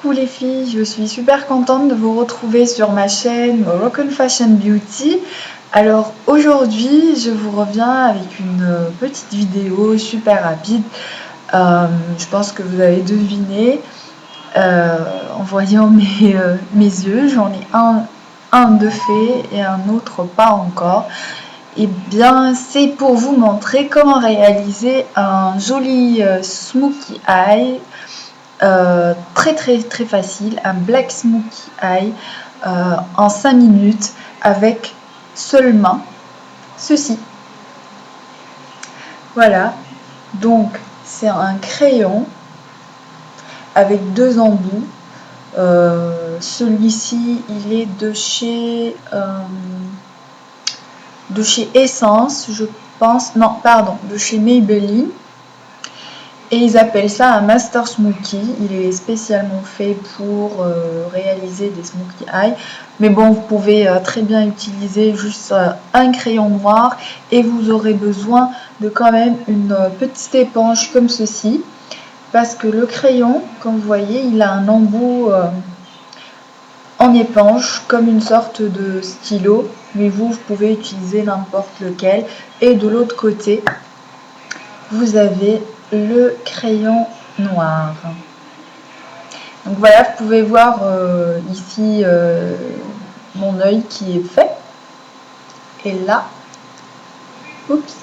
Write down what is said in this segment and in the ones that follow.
Coucou les filles, je suis super contente de vous retrouver sur ma chaîne Moroccan Fashion Beauty. Alors aujourd'hui, je vous reviens avec une petite vidéo super rapide. Je pense que vous avez deviné en voyant mes yeux. J'en ai un de fait et un autre pas encore. Et bien, c'est pour vous montrer comment réaliser un joli smokey eye. Très facile, un black smokey eye en 5 minutes avec seulement ceci. Voilà, donc c'est un crayon avec deux embouts. Celui-ci il est de chez Essence, je pense, non pardon, de chez Maybelline. Et ils appellent ça un Master Smokey. Il est spécialement fait pour réaliser des smokey eye. Mais bon, vous pouvez très bien utiliser juste un crayon noir. Et vous aurez besoin de quand même une petite éponge comme ceci. Parce que le crayon, comme vous voyez, il a un embout en éponge, comme une sorte de stylo. Mais vous pouvez utiliser n'importe lequel. Et de l'autre côté, vous avez le crayon noir. Donc voilà, vous pouvez voir ici mon œil qui est fait. Et là, oups.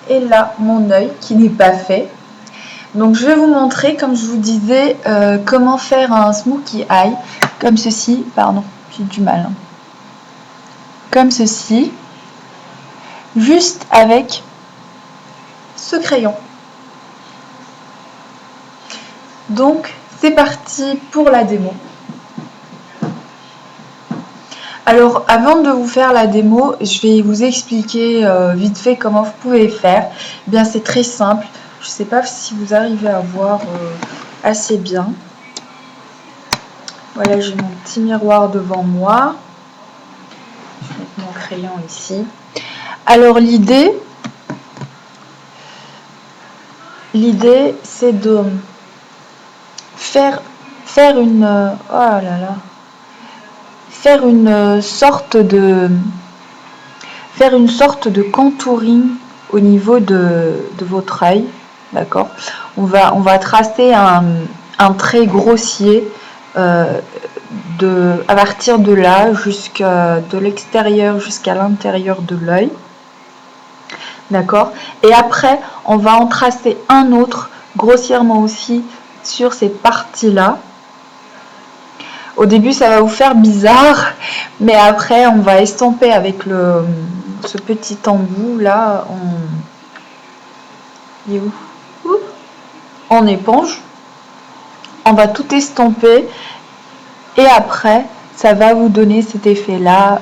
Et là, mon œil qui n'est pas fait. Donc je vais vous montrer, comme je vous disais, comment faire un smokey eye. Comme ceci, pardon, j'ai du mal. Comme ceci. Juste avec ce crayon. Donc, c'est parti pour la démo. Alors, avant de vous faire la démo, je vais vous expliquer vite fait comment vous pouvez faire. Eh bien, c'est très simple. Je ne sais pas si vous arrivez à voir assez bien. Voilà, j'ai mon petit miroir devant moi. Je vais mettre mon crayon ici. Alors, l'idée, c'est de faire une... oh là là. Faire une sorte de contouring au niveau de votre œil, d'accord. On va tracer un trait grossier à partir de là de l'extérieur jusqu'à l'intérieur de l'œil, d'accord. Et après on va en tracer un autre grossièrement aussi sur cette partie là. Au début, ça va vous faire bizarre, mais après, on va estomper avec ce petit embout là en éponge. On va tout estomper et après, ça va vous donner cet effet là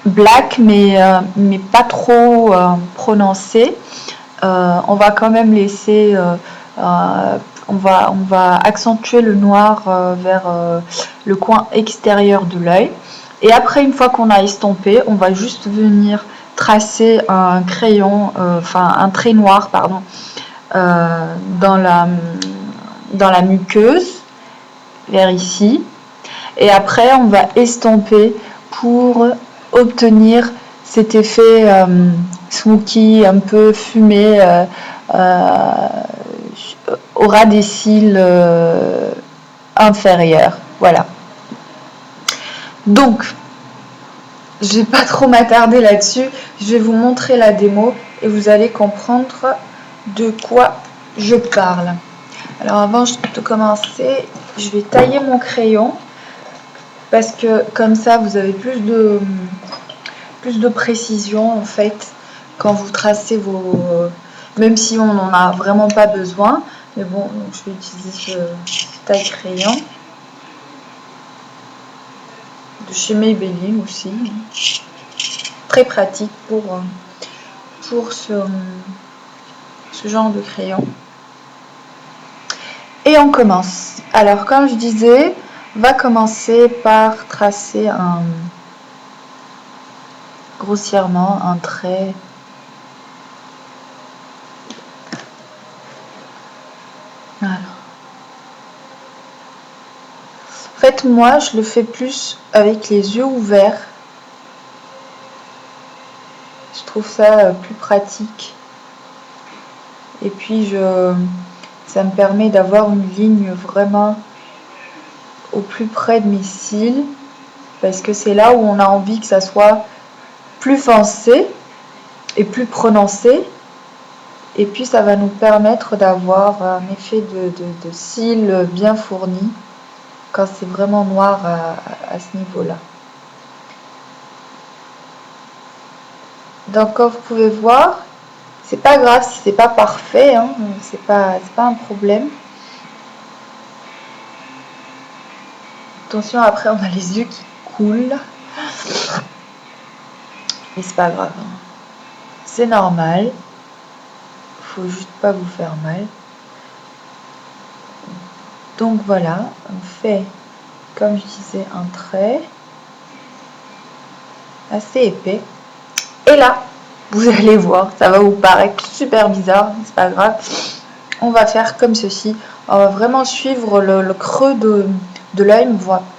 black, mais pas trop prononcé. On va quand même laisser on va accentuer le noir vers le coin extérieur de l'œil. Et après, une fois qu'on a estompé, on va juste venir tracer un crayon, un trait noir, pardon, dans la muqueuse, vers ici. Et après, on va estomper pour obtenir cet effet smokey un peu fumé au ras des cils inférieurs. Voilà. Donc, je vais pas trop m'attarder là-dessus. Je vais vous montrer la démo et vous allez comprendre de quoi je parle. Alors avant de commencer, je vais tailler mon crayon parce que comme ça vous avez plus de précision en fait quand vous tracez même si on n'en a vraiment pas besoin, mais bon, donc je vais utiliser ce taille crayon de chez Maybelline aussi, très pratique pour ce genre de crayon. Et on commence. Alors comme je disais, on va commencer par tracer grossièrement un trait fait, moi, je le fais plus avec les yeux ouverts. Je trouve ça plus pratique. Et puis, ça me permet d'avoir une ligne vraiment au plus près de mes cils. Parce que c'est là où on a envie que ça soit plus foncé et plus prononcé. Et puis, ça va nous permettre d'avoir un effet de cils bien fourni quand c'est vraiment noir à ce niveau-là. Donc, comme vous pouvez voir, c'est pas grave si c'est pas parfait, hein, c'est pas un problème. Attention, après on a les yeux qui coulent, mais c'est pas grave, hein. C'est normal, faut juste pas vous faire mal. Donc voilà, on fait, comme je disais, un trait assez épais. Et là, vous allez voir, ça va vous paraître super bizarre, c'est pas grave. On va faire comme ceci. On va vraiment suivre le creux de l'œil.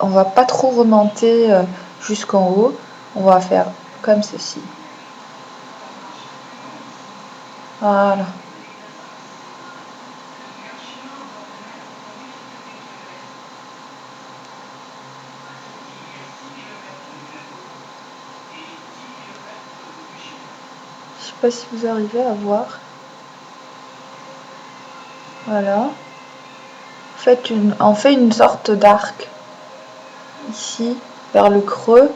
On va pas trop remonter jusqu'en haut. On va faire comme ceci. Voilà. Je sais pas si vous arrivez à voir. Voilà. On fait une sorte d'arc ici vers le creux.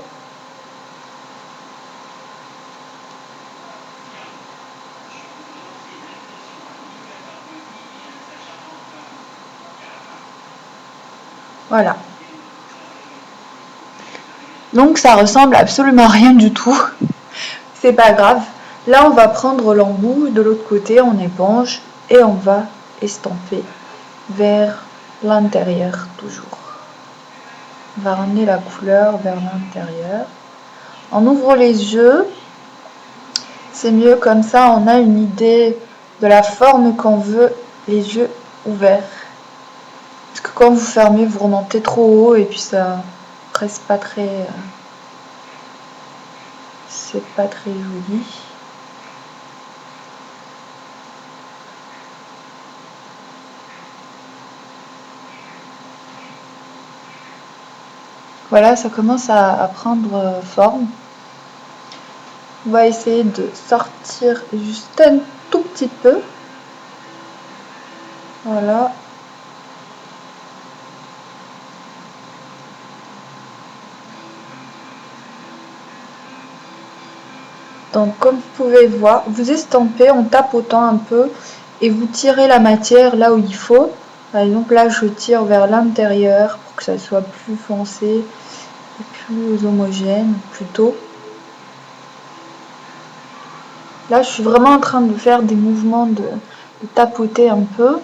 Voilà. Donc ça ressemble absolument à rien du tout. C'est pas grave. Là, on va prendre l'embout de l'autre côté en éponge et on va estomper vers l'intérieur toujours. On va ramener la couleur vers l'intérieur. On ouvre les yeux. C'est mieux comme ça, on a une idée de la forme qu'on veut, les yeux ouverts. Parce que quand vous fermez, vous remontez trop haut et puis ça reste pas très... c'est pas très joli. Voilà, ça commence à prendre forme. On va essayer de sortir juste un tout petit peu. Voilà. Donc comme vous pouvez voir, vous estampez en tapotant un peu et vous tirez la matière là où il faut. Par exemple là je tire vers l'intérieur pour que ça soit plus foncé et plus homogène plutôt. Là je suis vraiment en train de faire des mouvements de tapoter un peu.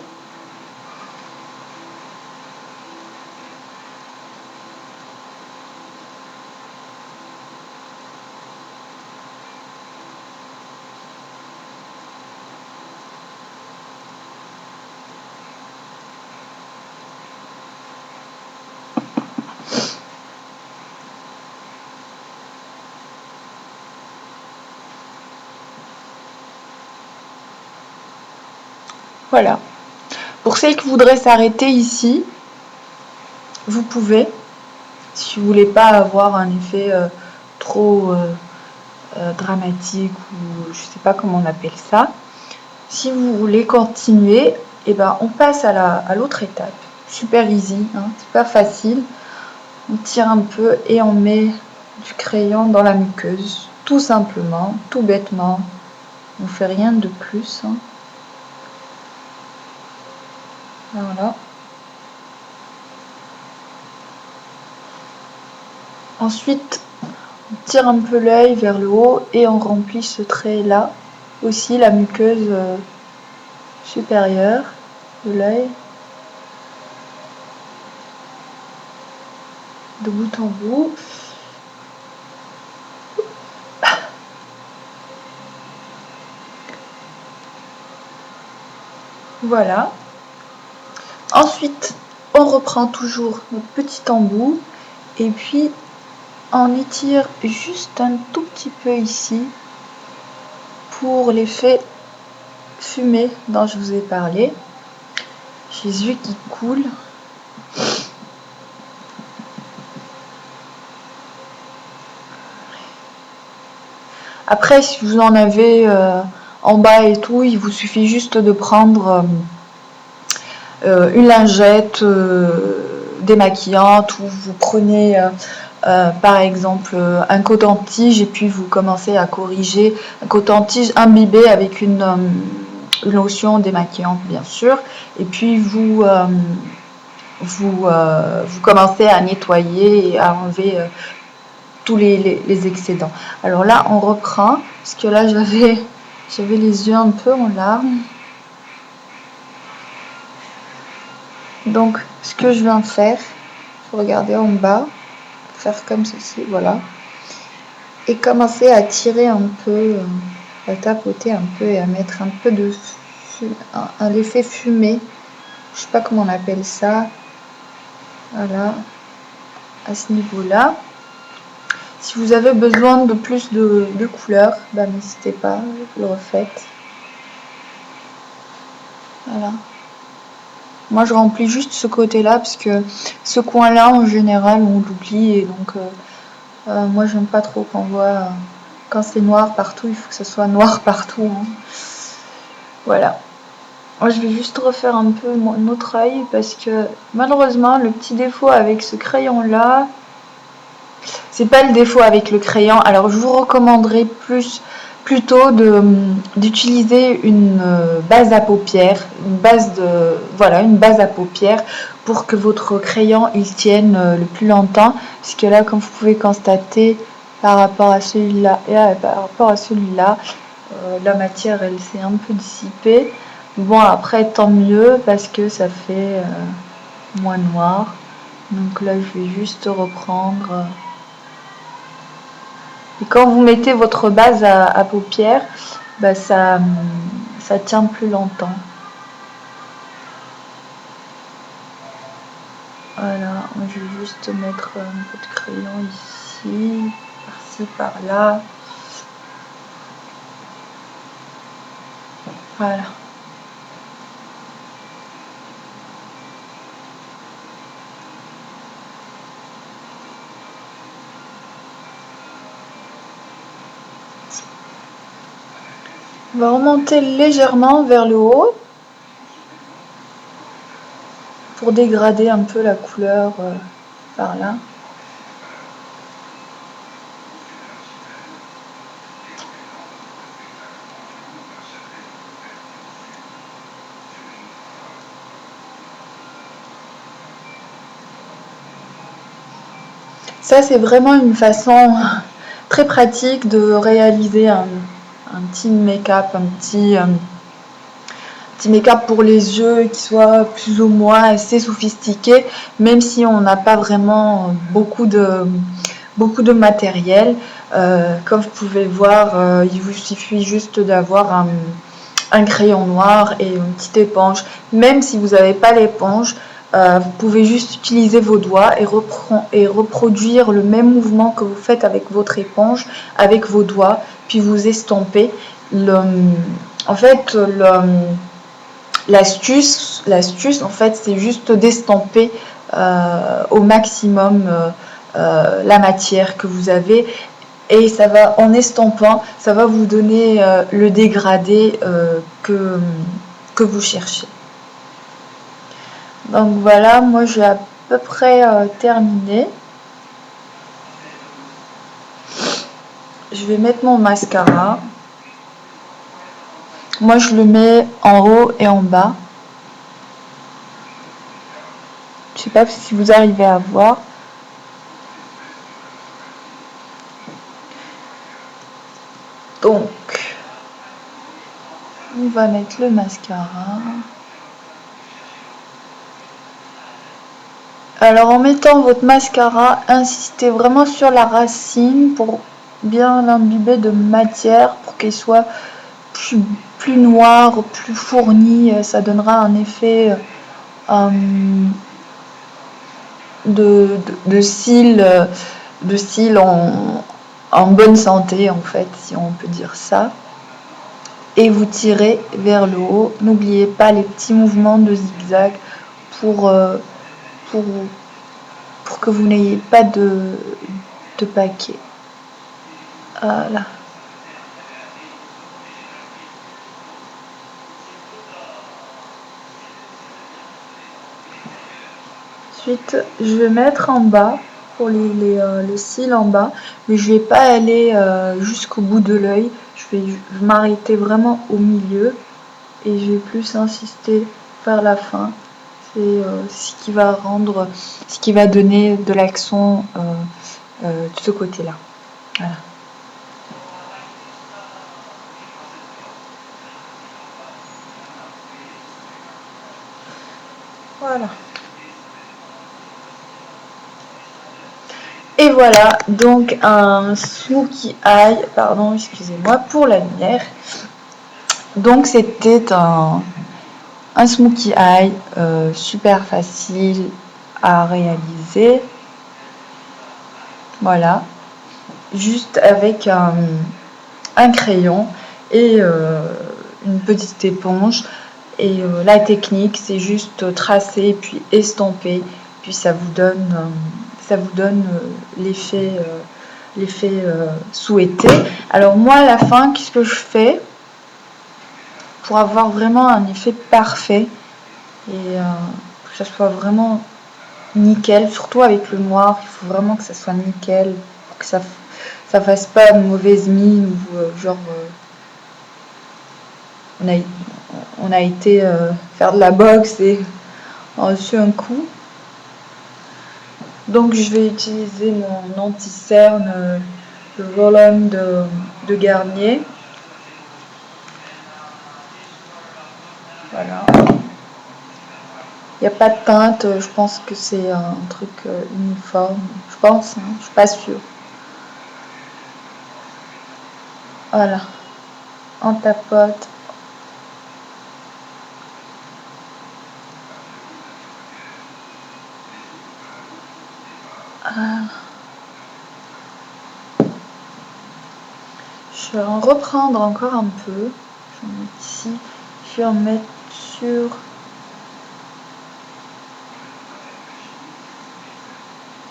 Voilà. Pour celles qui voudraient s'arrêter ici, vous pouvez, si vous voulez pas avoir un effet trop dramatique ou je sais pas comment on appelle ça. Si vous voulez continuer, et ben on passe à l'autre étape. Super easy, hein, super facile. On tire un peu et on met du crayon dans la muqueuse, tout simplement, tout bêtement. On fait rien de plus. Hein. Voilà. Ensuite, on tire un peu l'œil vers le haut et on remplit ce trait là. Aussi la muqueuse supérieure de l'œil. De bout en bout. Voilà. Ensuite, on reprend toujours notre petit embout et puis on étire juste un tout petit peu ici pour l'effet fumée dont je vous ai parlé. J'ai les yeux qui coulent. Après, si vous en avez en bas et tout, il vous suffit juste de prendre une lingette démaquillante ou vous prenez par exemple un coton-tige et puis vous commencez à corriger un coton-tige imbibé avec une lotion démaquillante bien sûr et puis vous commencez à nettoyer et à enlever tous les excédents. Alors là on reprend parce que là j'avais les yeux un peu en larmes. Donc ce que je viens de faire, faut regarder en bas, faire comme ceci, voilà, et commencer à tirer un peu, à tapoter un peu et à mettre un peu de l'effet fumé, je sais pas comment on appelle ça, voilà, à ce niveau-là. Si vous avez besoin de plus de couleurs, bah, n'hésitez pas, vous le refaites. Voilà. Moi, je remplis juste ce côté-là parce que ce coin-là, en général, on l'oublie et donc moi, j'aime pas trop qu'on voit quand c'est noir partout. Il faut que ce soit noir partout. Hein. Voilà. Moi, je vais juste refaire un peu notre œil parce que malheureusement, le petit défaut avec ce crayon-là, c'est pas le défaut avec le crayon. Alors, je vous recommanderais plutôt d'utiliser une base à paupières, une base à paupières pour que votre crayon il tienne le plus longtemps, puisque là comme vous pouvez constater par rapport à celui-là et par rapport à celui-là, la matière elle s'est un peu dissipée. Bon après tant mieux parce que ça fait moins noir. Donc là je vais juste reprendre. Et quand vous mettez votre base à paupières, bah ça tient plus longtemps. Voilà, je vais juste mettre un peu de crayon ici, par-ci, par-là. Voilà. On va remonter légèrement vers le haut pour dégrader un peu la couleur par là. Ça c'est vraiment une façon très pratique de réaliser un petit make-up, un petit make-up pour les yeux qui soit plus ou moins assez sophistiqué, même si on n'a pas vraiment beaucoup de matériel. Comme vous pouvez voir, il vous suffit juste d'avoir un crayon noir et une petite éponge. Même si vous n'avez pas l'éponge, vous pouvez juste utiliser vos doigts et reproduire le même mouvement que vous faites avec votre éponge, avec vos doigts, puis vous estampez. En fait, l'astuce, en fait, c'est juste d'estamper au maximum la matière que vous avez. Et ça va, en estampant, ça va vous donner le dégradé que vous cherchez. Donc voilà, moi j'ai à peu près terminé. Je vais mettre mon mascara. Moi je le mets en haut et en bas. Je sais pas si vous arrivez à voir. Donc, on va mettre le mascara. Alors en mettant votre mascara, insistez vraiment sur la racine pour bien l'imbiber de matière pour qu'il soit plus noir, plus fourni. Ça donnera un effet de cils, en bonne santé, en fait, si on peut dire ça. Et vous tirez vers le haut. N'oubliez pas les petits mouvements de zigzag pour que vous n'ayez pas de paquet. Voilà. Ensuite, je vais mettre en bas pour les cils en bas, mais je vais pas aller jusqu'au bout de l'œil. Je vais m'arrêter vraiment au milieu et je vais plus insister vers la fin. C'est ce qui va donner de l'accent de ce côté-là. Voilà. Voilà. Et voilà, donc un smokey eye, pardon, excusez-moi pour la lumière. Donc c'était un smokey eye super facile à réaliser. Voilà, juste avec un crayon et une petite éponge. Et la technique, c'est juste tracer puis estomper, puis ça vous donne l'effet souhaité. Alors moi, à la fin, qu'est-ce que je fais pour avoir vraiment un effet parfait et que ça soit vraiment nickel, surtout avec le noir, il faut vraiment que ça soit nickel, pour que ça fasse pas de mauvaise mine ou genre on a été faire de la boxe et on a reçu un coup. Donc je vais utiliser mon anti-cerne, le Roll-On de Garnier. Voilà. Il n'y a pas de teinte, je pense que c'est un truc uniforme. Je pense, hein, je suis pas sûre. Voilà. On tapote. Je vais en reprendre encore un peu. Je vais en mettre ici. Je vais en mettre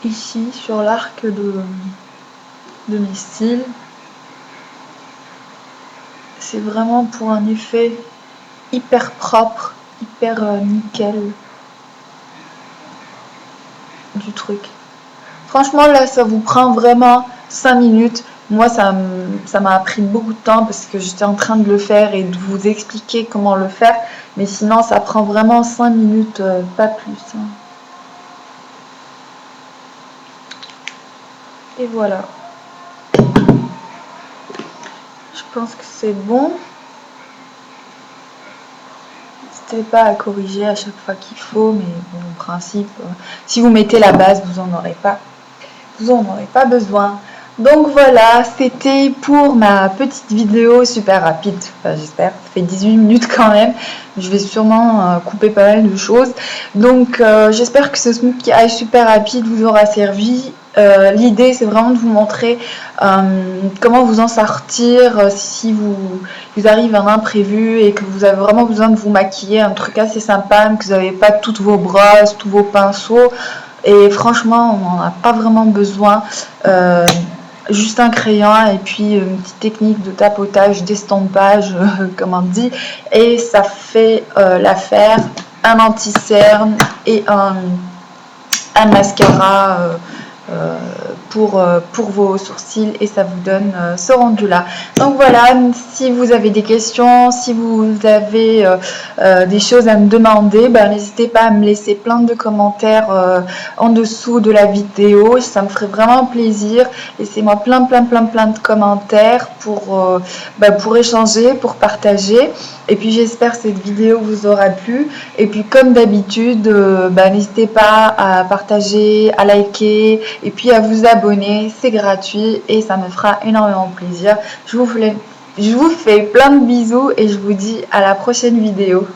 ici sur l'arc de mes cils. C'est vraiment pour un effet hyper propre, hyper nickel du truc. Franchement là ça vous prend vraiment 5 minutes. Moi ça m'a pris beaucoup de temps parce que j'étais en train de le faire et de vous expliquer comment le faire. Mais sinon ça prend vraiment 5 minutes, pas plus. Hein. Et voilà. Je pense que c'est bon. N'hésitez pas à corriger à chaque fois qu'il faut, mais bon, en principe, si vous mettez la base, vous en aurez pas besoin. Donc voilà, c'était pour ma petite vidéo super rapide, enfin, j'espère, ça fait 18 minutes quand même, je vais sûrement couper pas mal de choses. Donc j'espère que ce smokey eye super rapide vous aura servi. L'idée c'est vraiment de vous montrer comment vous en sortir si vous arrive un imprévu et que vous avez vraiment besoin de vous maquiller, un truc assez sympa, que vous n'avez pas toutes vos brosses, tous vos pinceaux. Et franchement, on n'en a pas vraiment besoin. Juste un crayon et puis une petite technique de tapotage, d'estampage, comme on dit. Et ça fait l'affaire. Un anti-cerne et un mascara pour vos sourcils et ça vous donne ce rendu là. Donc voilà, si vous avez des questions, si vous avez des choses à me demander, n'hésitez pas à me laisser plein de commentaires en dessous de la vidéo, ça me ferait vraiment plaisir. Laissez-moi plein de commentaires pour échanger, pour partager. Et puis j'espère que cette vidéo vous aura plu. Et puis comme d'habitude, n'hésitez pas à partager, à liker et puis à vous abonner. C'est gratuit et ça me fera énormément plaisir. Je vous fais plein de bisous et je vous dis à la prochaine vidéo.